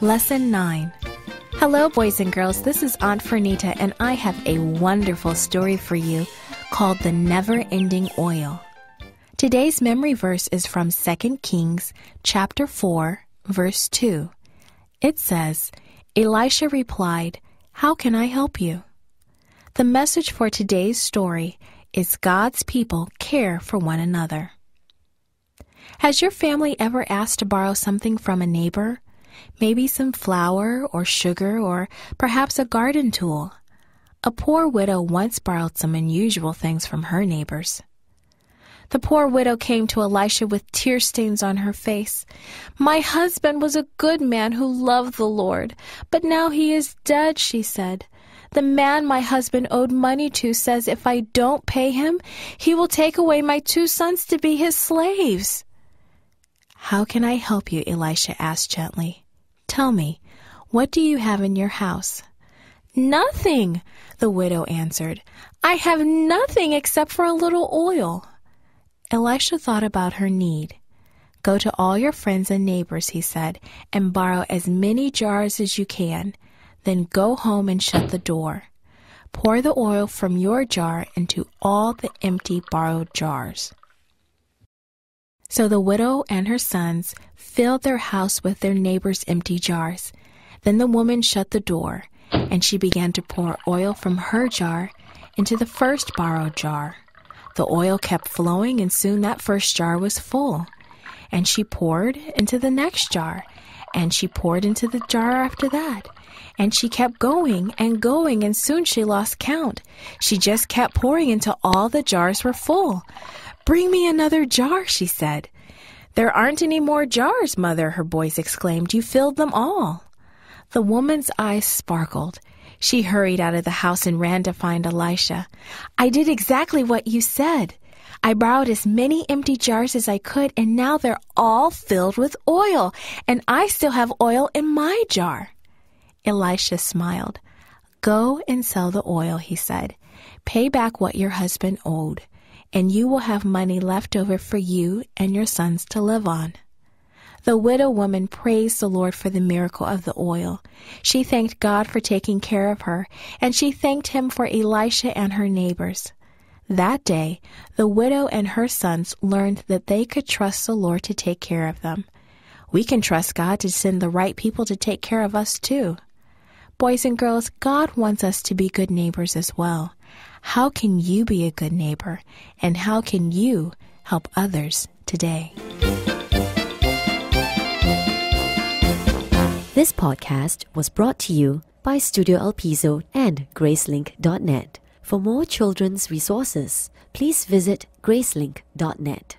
Lesson 9. Hello, boys and girls. This is Aunt Fernita, and I have a wonderful story for you called The Never-Ending Oil. Today's memory verse is from 2 Kings chapter 4, verse 2. It says, Elisha replied, "How can I help you?" The message for today's story is God's people care for one another. Has your family ever asked to borrow something from a neighbor? Maybe some flour or sugar or perhaps a garden tool. A poor widow once borrowed some unusual things from her neighbors. The poor widow came to Elisha with tear stains on her face. "My husband was a good man who loved the Lord, but now he is dead," she said. "The man my husband owed money to says if I don't pay him, he will take away my 2 sons to be his slaves." "How can I help you?" Elisha asked gently. "Tell me, what do you have in your house?" "Nothing," the widow answered. "I have nothing except for a little oil." Elisha thought about her need. "Go to all your friends and neighbors," he said, "and borrow as many jars as you can. Then go home and shut the door. Pour the oil from your jar into all the empty borrowed jars." So the widow and her sons filled their house with their neighbors' empty jars. Then the woman shut the door, and she began to pour oil from her jar into the first borrowed jar. The oil kept flowing, and soon that first jar was full. And she poured into the next jar, and she poured into the jar after that. And she kept going, and soon she lost count. She just kept pouring until all the jars were full. "Bring me another jar," she said. "There aren't any more jars, Mother," her boys exclaimed. "You filled them all." The woman's eyes sparkled. She hurried out of the house and ran to find Elisha. "I did exactly what you said. I borrowed as many empty jars as I could, and now they're all filled with oil, and I still have oil in my jar." Elisha smiled. "Go and sell the oil," he said. "Pay back what your husband owed, and you will have money left over for you and your sons to live on." The widow woman praised the Lord for the miracle of the oil. She thanked God for taking care of her, and she thanked him for Elisha and her neighbors. That day, the widow and her sons learned that they could trust the Lord to take care of them. We can trust God to send the right people to take care of us too. Boys and girls, God wants us to be good neighbors as well. How can you be a good neighbor, and how can you help others today? This podcast was brought to you by Studio El Piso and Gracelink.net. For more children's resources, please visit Gracelink.net.